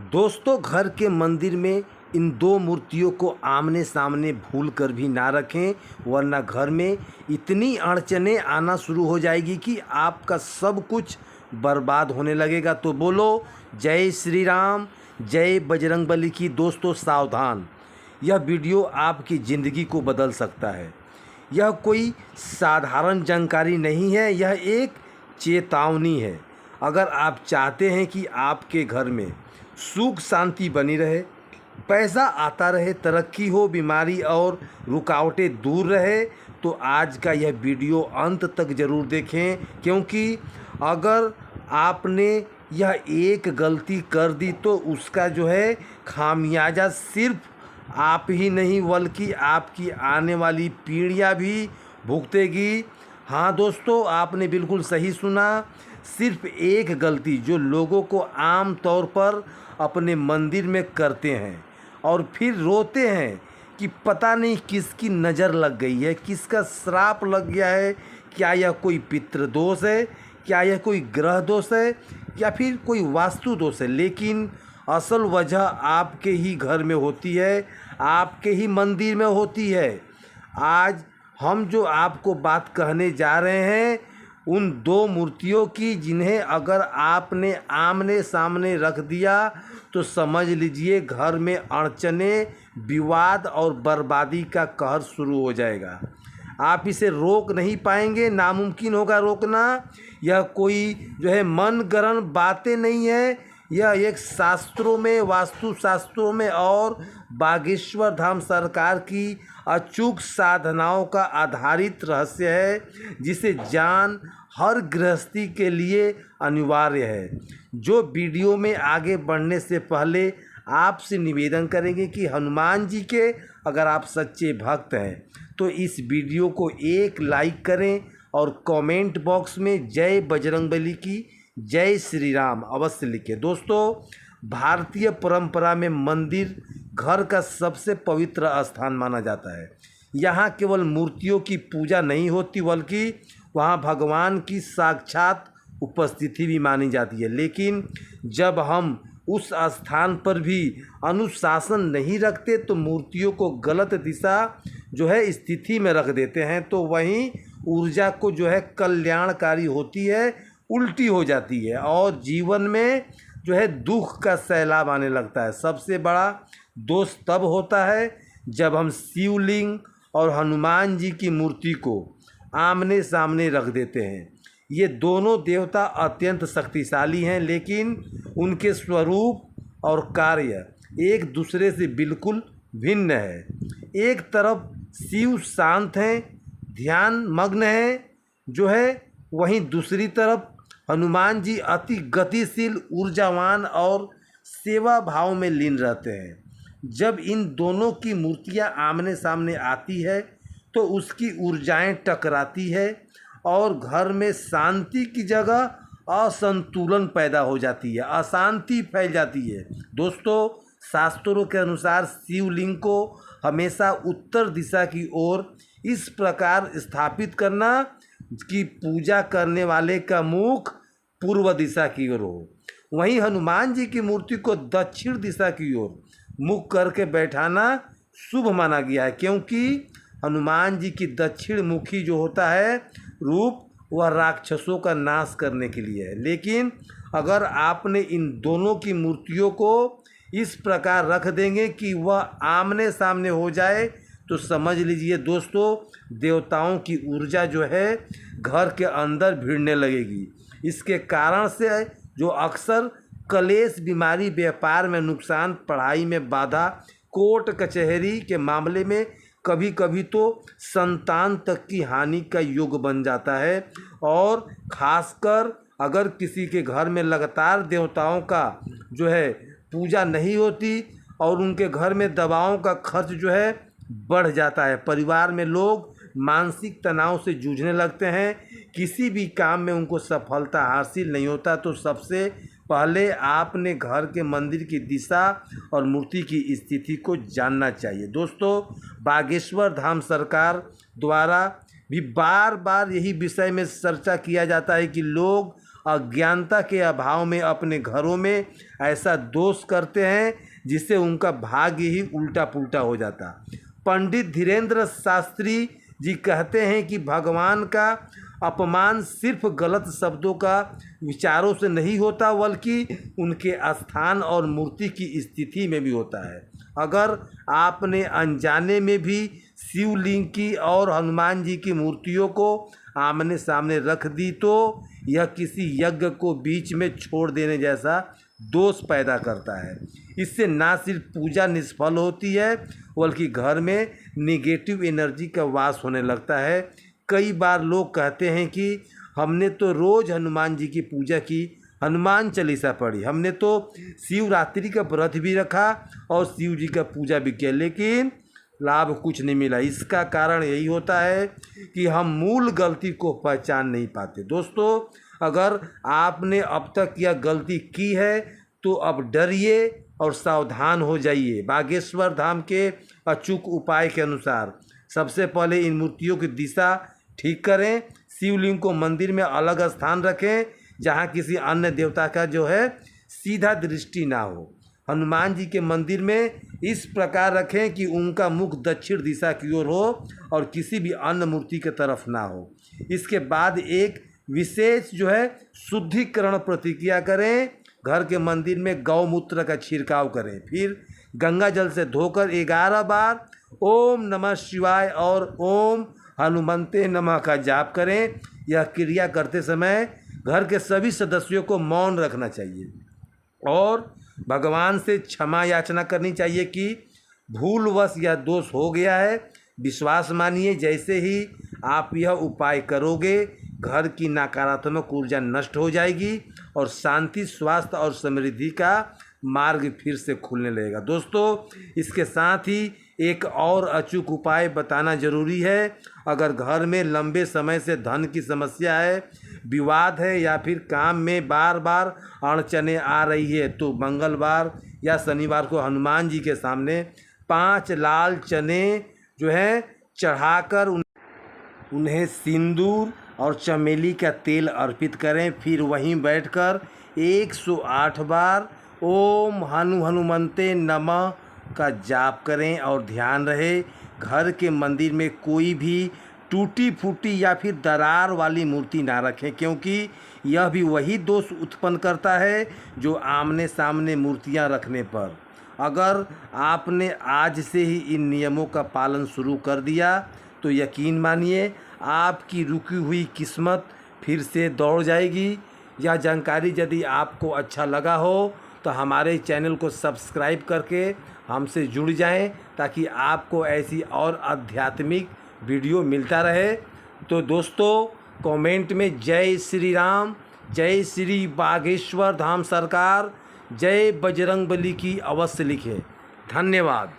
दोस्तों, घर के मंदिर में इन दो मूर्तियों को आमने सामने भूल कर भी ना रखें, वरना घर में इतनी अड़चनें आना शुरू हो जाएगी कि आपका सब कुछ बर्बाद होने लगेगा। तो बोलो जय श्री राम, जय बजरंगबली की। दोस्तों सावधान, यह वीडियो आपकी ज़िंदगी को बदल सकता है। यह कोई साधारण जानकारी नहीं है, यह एक चेतावनी है। अगर आप चाहते हैं कि आपके घर में सुख शांति बनी रहे, पैसा आता रहे, तरक्की हो, बीमारी और रुकावटें दूर रहे, तो आज का यह वीडियो अंत तक ज़रूर देखें, क्योंकि अगर आपने यह एक गलती कर दी तो उसका खामियाजा सिर्फ आप ही नहीं बल्कि आपकी आने वाली पीढ़ियां भी भुगतेगी। हाँ दोस्तों, आपने बिल्कुल सही सुना। सिर्फ एक गलती जो लोगों को आम तौर पर अपने मंदिर में करते हैं और फिर रोते हैं कि पता नहीं किसकी नज़र लग गई है, किसका श्राप लग गया है। क्या यह कोई पितृदोष है, क्या यह कोई ग्रह दोष है, या फिर कोई वास्तु दोष है। लेकिन असल वजह आपके ही घर में होती है, आपके ही मंदिर में होती है। आज हम जो आपको बात कहने जा रहे हैं उन दो मूर्तियों की, जिन्हें अगर आपने आमने सामने रख दिया तो समझ लीजिए घर में अड़चने, विवाद और बर्बादी का कहर शुरू हो जाएगा। आप इसे रोक नहीं पाएंगे, नामुमकिन होगा रोकना। यह कोई मनगढ़ंत बातें नहीं है, यह एक शास्त्रों में, वास्तु शास्त्रों में और बागेश्वर धाम सरकार की अचूक साधनाओं का आधारित रहस्य है, जिसे जान हर गृहस्थी के लिए अनिवार्य है। जो वीडियो में आगे बढ़ने से पहले आपसे निवेदन करेंगे कि हनुमान जी के अगर आप सच्चे भक्त हैं तो इस वीडियो को एक लाइक करें और कमेंट बॉक्स में जय बजरंगबली की, जय श्री राम अवश्य लिखें। दोस्तों, भारतीय परंपरा में मंदिर घर का सबसे पवित्र स्थान माना जाता है। यहाँ केवल मूर्तियों की पूजा नहीं होती बल्कि वहाँ भगवान की साक्षात उपस्थिति भी मानी जाती है। लेकिन जब हम उस स्थान पर भी अनुशासन नहीं रखते तो मूर्तियों को गलत दिशा स्थिति में रख देते हैं, तो वहीं ऊर्जा को कल्याणकारी होती है उल्टी हो जाती है और जीवन में दुख का सैलाब आने लगता है। सबसे बड़ा दोष तब होता है जब हम शिवलिंग और हनुमान जी की मूर्ति को आमने सामने रख देते हैं। ये दोनों देवता अत्यंत शक्तिशाली हैं, लेकिन उनके स्वरूप और कार्य एक दूसरे से बिल्कुल भिन्न है। एक तरफ शिव शांत हैं, ध्यान मग्न हैं वहीं दूसरी तरफ हनुमान जी अति गतिशील, ऊर्जावान और सेवा भाव में लीन रहते हैं। जब इन दोनों की मूर्तियां आमने सामने आती है तो उसकी ऊर्जाएं टकराती है और घर में शांति की जगह असंतुलन पैदा हो जाती है, अशांति फैल जाती है। दोस्तों, शास्त्रों के अनुसार शिवलिंग को हमेशा उत्तर दिशा की ओर इस प्रकार स्थापित करना कि पूजा करने वाले का मुख पूर्व दिशा की ओर हो। वहीं हनुमान जी की मूर्ति को दक्षिण दिशा की ओर मुख करके बैठाना शुभ माना गया है, क्योंकि हनुमान जी की दक्षिण मुखी होता है रूप, वह राक्षसों का नाश करने के लिए है। लेकिन अगर आपने इन दोनों की मूर्तियों को इस प्रकार रख देंगे कि वह आमने सामने हो जाए तो समझ लीजिए दोस्तों, देवताओं की ऊर्जा घर के अंदर भिड़ने लगेगी। इसके कारण से अक्सर कलेश, बीमारी, व्यापार में नुकसान, पढ़ाई में बाधा, कोर्ट कचहरी के मामले में कभी कभी तो संतान तक की हानि का योग बन जाता है। और ख़ासकर अगर किसी के घर में लगातार देवताओं का पूजा नहीं होती और उनके घर में दवाओं का खर्च बढ़ जाता है, परिवार में लोग मानसिक तनाव से जूझने लगते हैं, किसी भी काम में उनको सफलता हासिल नहीं होता, तो सबसे पहले आपने घर के मंदिर की दिशा और मूर्ति की स्थिति को जानना चाहिए। दोस्तों, बागेश्वर धाम सरकार द्वारा भी बार बार यही विषय में चर्चा किया जाता है कि लोग अज्ञानता के अभाव में अपने घरों में ऐसा दोष करते हैं जिससे उनका भाग्य ही उल्टा पुल्टा हो जाता। पंडित धीरेन्द्र शास्त्री जी कहते हैं कि भगवान का अपमान सिर्फ गलत शब्दों का विचारों से नहीं होता बल्कि उनके स्थान और मूर्ति की स्थिति में भी होता है। अगर आपने अनजाने में भी शिवलिंग की और हनुमान जी की मूर्तियों को आमने सामने रख दी तो यह किसी यज्ञ को बीच में छोड़ देने जैसा दोष पैदा करता है। इससे ना सिर्फ पूजा निष्फल होती है बल्कि घर में निगेटिव एनर्जी का वास होने लगता है। कई बार लोग कहते हैं कि हमने तो रोज़ हनुमान जी की पूजा की, हनुमान चालीसा पढ़ी, हमने तो शिवरात्रि का व्रत भी रखा और शिव जी का पूजा भी किया, लेकिन लाभ कुछ नहीं मिला। इसका कारण यही होता है कि हम मूल गलती को पहचान नहीं पाते। दोस्तों, अगर आपने अब तक यह गलती की है तो अब डरिए और सावधान हो जाइए। बागेश्वर धाम के अचूक उपाय के अनुसार सबसे पहले इन मूर्तियों की दिशा ठीक करें। शिवलिंग को मंदिर में अलग स्थान रखें जहां किसी अन्य देवता का सीधा दृष्टि ना हो। हनुमान जी के मंदिर में इस प्रकार रखें कि उनका मुख दक्षिण दिशा की ओर हो और किसी भी अन्य मूर्ति की तरफ ना हो। इसके बाद एक विशेष शुद्धिकरण प्रतिक्रिया करें। घर के मंदिर में गौमूत्र का छिड़काव करें, फिर गंगा जल से धोकर 11 बार ओम नमः शिवाय और ओम हनुमंते नमः का जाप करें। यह क्रिया करते समय घर के सभी सदस्यों को मौन रखना चाहिए और भगवान से क्षमा याचना करनी चाहिए कि भूलवश यह दोष हो गया है। विश्वास मानिए, जैसे ही आप यह उपाय करोगे घर की नकारात्मक ऊर्जा नष्ट हो जाएगी और शांति, स्वास्थ्य और समृद्धि का मार्ग फिर से खुलने लगेगा। दोस्तों, इसके साथ ही एक और अचूक उपाय बताना जरूरी है। अगर घर में लंबे समय से धन की समस्या है, विवाद है या फिर काम में बार बार अड़चने आ रही है तो मंगलवार या शनिवार को हनुमान जी के सामने 5 लाल चने चढ़ाकर उन्हें सिंदूर और चमेली का तेल अर्पित करें। फिर वहीं बैठकर 108 बार ओम हनुमंते नमः का जाप करें और ध्यान रहे घर के मंदिर में कोई भी टूटी फूटी या फिर दरार वाली मूर्ति ना रखें, क्योंकि यह भी वही दोष उत्पन्न करता है जो आमने सामने मूर्तियां रखने पर। अगर आपने आज से ही इन नियमों का पालन शुरू कर दिया तो यकीन मानिए आपकी रुकी हुई किस्मत फिर से दौड़ जाएगी। यह जानकारी यदि आपको अच्छा लगा हो तो हमारे चैनल को सब्सक्राइब करके हमसे जुड़ जाएं ताकि आपको ऐसी और आध्यात्मिक वीडियो मिलता रहे। तो दोस्तों, कमेंट में जय श्री राम, जय श्री बागेश्वर धाम सरकार, जय बजरंगबली की अवश्य लिखें। धन्यवाद।